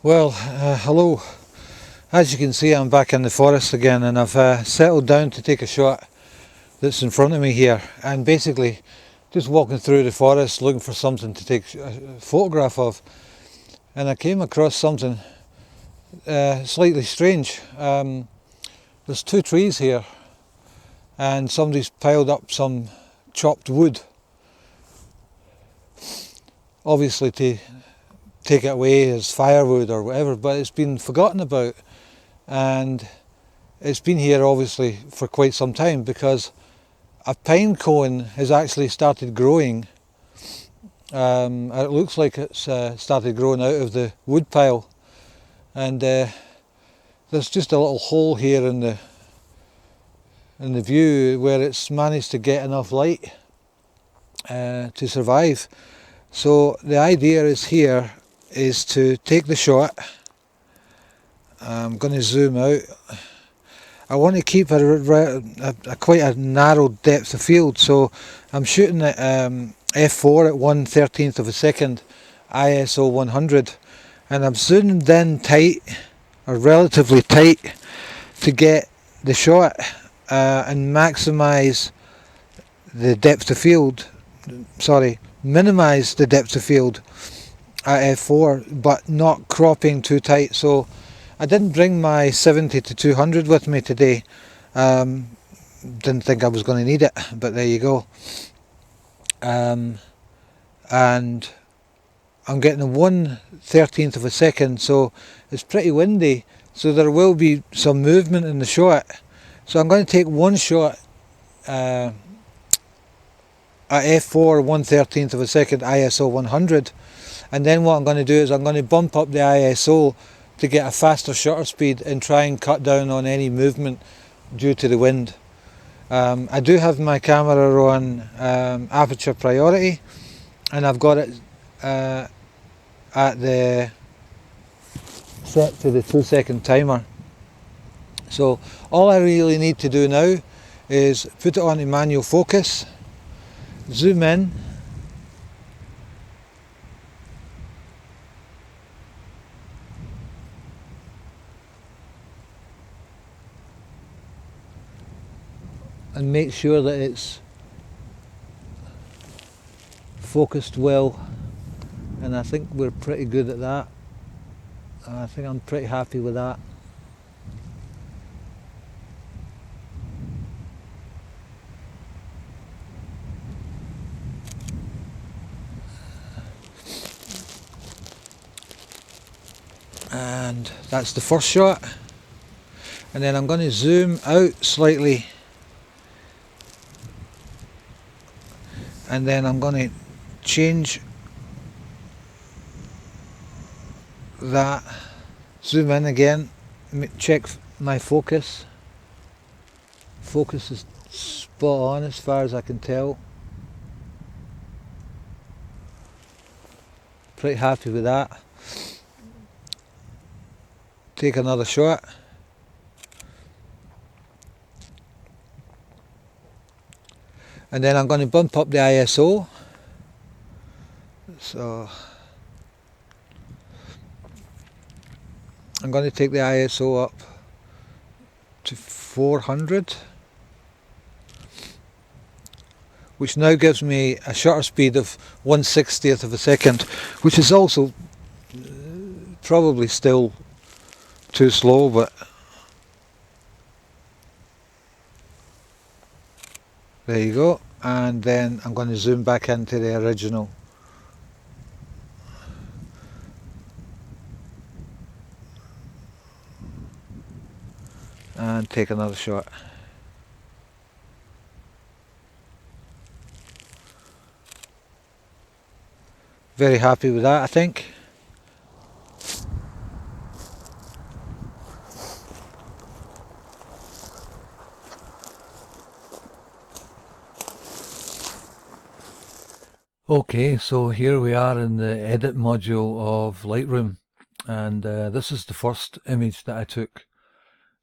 Well, hello. As you can see, I'm back in the forest again, and I've settled down to take a shot that's in front of me here. And basically, just walking through the forest looking for something to take a photograph of. And I came across something slightly strange. There's two trees here, and somebody's piled up some chopped wood, obviously to take it away as firewood or whatever, but it's been forgotten about. And it's been here obviously for quite some time because a pine cone has actually started growing. It looks like it's started growing out of the wood pile, and there's just a little hole here in the view where it's managed to get enough light to survive. So the idea is to take the shot. I'm going to zoom out. I want to keep a quite a narrow depth of field, so I'm shooting at f4 at 1/13 of a second, ISO 100, and I'm zoomed in tight, or relatively tight, to get the shot and maximise the depth of field. Sorry, minimise the depth of field at f4, but not cropping too tight. So I didn't bring my 70 to 200 with me today. Didn't think I was going to need it, but there you go. And I'm getting a 1/13 of a second, so it's pretty windy, so there will be some movement in the shot. So I'm going to take one shot at f4 1/13 of a second, ISO 100, and then what I'm going to do is I'm going to bump up the ISO to get a faster shutter speed and try and cut down on any movement due to the wind. I do have my camera on aperture priority, and I've got it at the set to the 2-second timer. So all I really need to do now is put it onto manual focus, zoom in, and make sure that it's focused well, and I think we're pretty good at that. I think I'm pretty happy with that. And that's the first shot, and then I'm going to zoom out slightly, and then I'm going to change that, zoom in again, check my focus. Focus is spot on as far as I can tell. Pretty happy with that. Take another shot. And then I'm going to bump up the ISO. So I'm going to take the ISO up to 400, which now gives me a shutter speed of 1/60th of a second, which is also probably still too slow, but there you go. And then I'm going to zoom back into the original. And take another shot. Very happy with that, I think. Okay, so here we are in the edit module of Lightroom, and this is the first image that I took.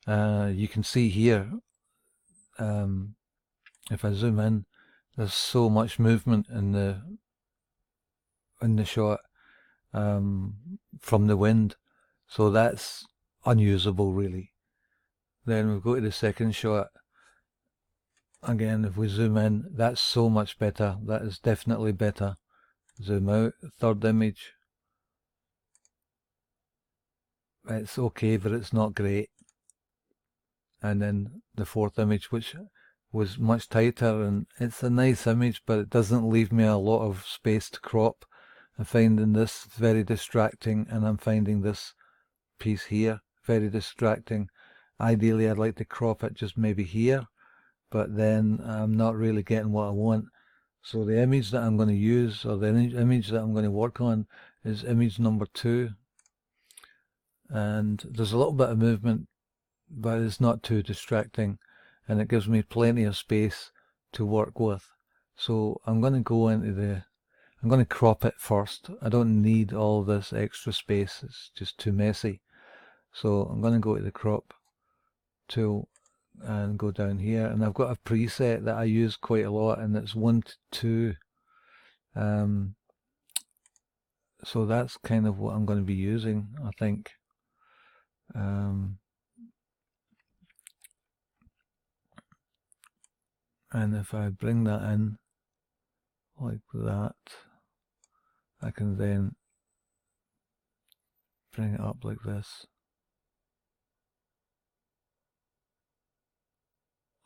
You can see here, if I zoom in, there's so much movement in the shot from the wind. So that's unusable really. Then we go to the second shot. Again, if we zoom in, that's so much better. That is definitely better. Zoom out, third image. It's okay, but it's not great. And then the fourth image, which was much tighter, and it's a nice image, but it doesn't leave me a lot of space to crop. I'm finding this very distracting, and I'm finding this piece here very distracting. Ideally, I'd like to crop it just maybe here, but then I'm not really getting what I want. So the image that I'm going to use, or the image that I'm going to work on, is image number 2. And there's a little bit of movement, but it's not too distracting, and it gives me plenty of space to work with. So I'm going to go into I'm going to crop it first. I don't need all this extra space, it's just too messy. So I'm going to go to the crop tool and go down here, and I've got a preset that I use quite a lot, and it's 1 to 2. So that's kind of what I'm going to be using, I think. And if I bring that in like that, I can then bring it up like this.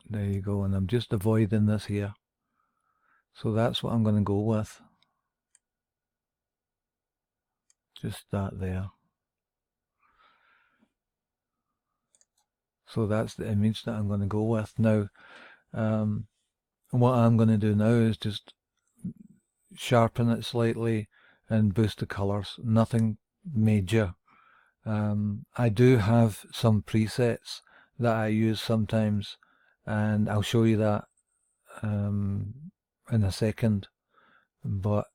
There you go, and I'm just avoiding this here. So that's what I'm going to go with. Just that there. So that's the image that I'm going to go with. Now, what I'm going to do now is just sharpen it slightly and boost the colors. Nothing major. I do have some presets that I use sometimes, and I'll show you that in a second. But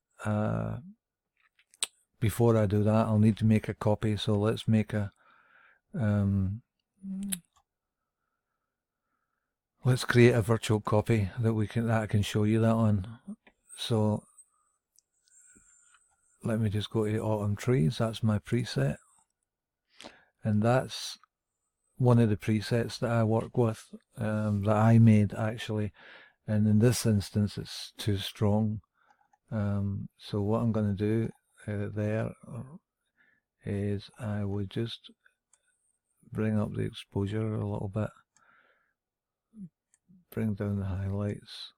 before I do that, I'll need to make a copy. So let's make a let's create a virtual copy that I can show you that on. So let me just go to Autumn Trees. That's my preset, and that's one of the presets that I work with, that I made actually, and in this instance it's too strong. So what I'm going to do there is I would just bring up the exposure a little bit, bring down the highlights.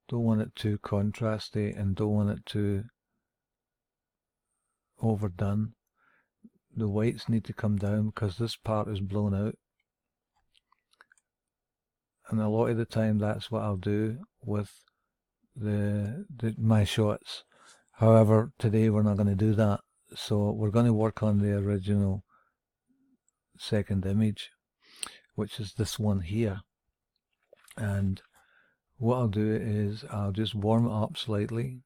Don't want it too contrasty and don't want it too overdone. The whites need to come down because this part is blown out, and a lot of the time that's what I'll do with my shots. However, today we're not going to do that, so we're going to work on the original second image, which is this one here. And what I'll do is I'll just warm it up slightly,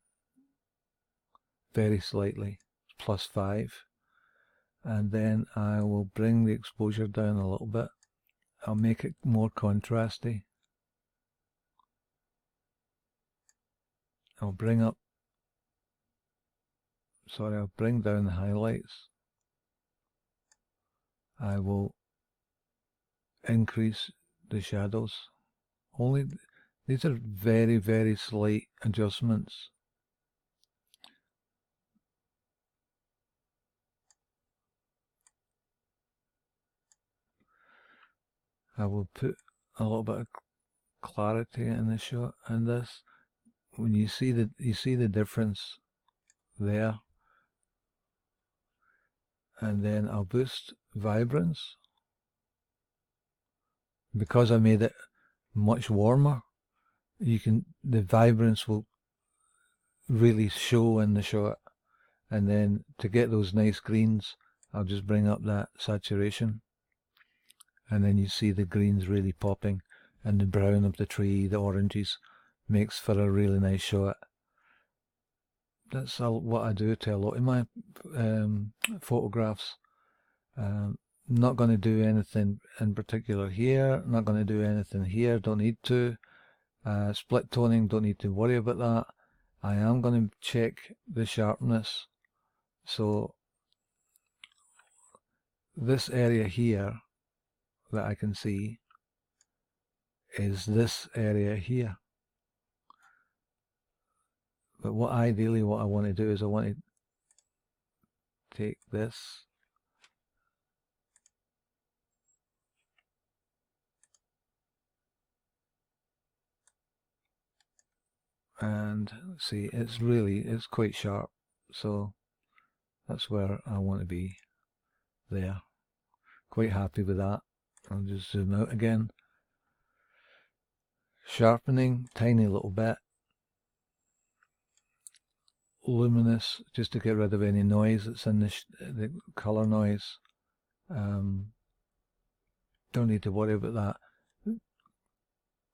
very slightly, +5, and then I will bring the exposure down a little bit. I'll make it more contrasty. I'll bring down the highlights. I will increase the shadows. These are very, very slight adjustments. I will put a little bit of clarity in the shot, and this, when you see the difference there, and then I'll boost vibrance because I made it much warmer. The vibrance will really show in the shot, and then to get those nice greens, I'll just bring up that saturation, and then you see the greens really popping, and the brown of the tree, the oranges, makes for a really nice shot. That's what I do to a lot of my photographs. Not going to do anything in particular here, not going to do anything here, don't need to. Split toning, don't need to worry about that. I am going to check the sharpness. So this area here that I can see is this area here. But ideally what I want to do is I want to take this and see, it's quite sharp, so that's where I want to be there. Quite happy with that. I'll just zoom out again. Sharpening, tiny little bit. Luminous, just to get rid of any noise that's in the colour noise. Don't need to worry about that.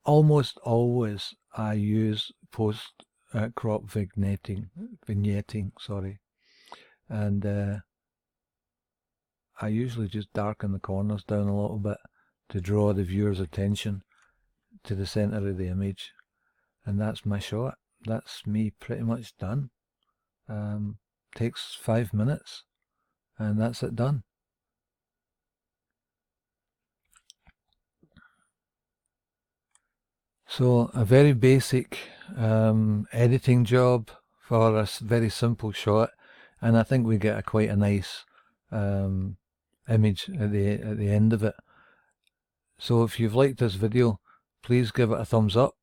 Almost always I use post crop vignetting, sorry, and I usually just darken the corners down a little bit to draw the viewer's attention to the centre of the image, and that's my shot. That's me pretty much done. Takes 5 minutes and that's it done. So a very basic editing job for a very simple shot, and I think we get quite a nice image at the end of it. So if you've liked this video, please give it a thumbs up.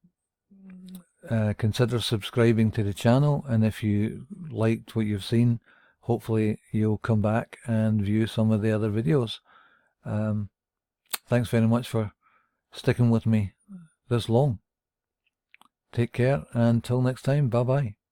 Consider subscribing to the channel, and if you liked what you've seen, hopefully you'll come back and view some of the other videos. Thanks very much for sticking with me this long. Take care, and until next time, bye bye.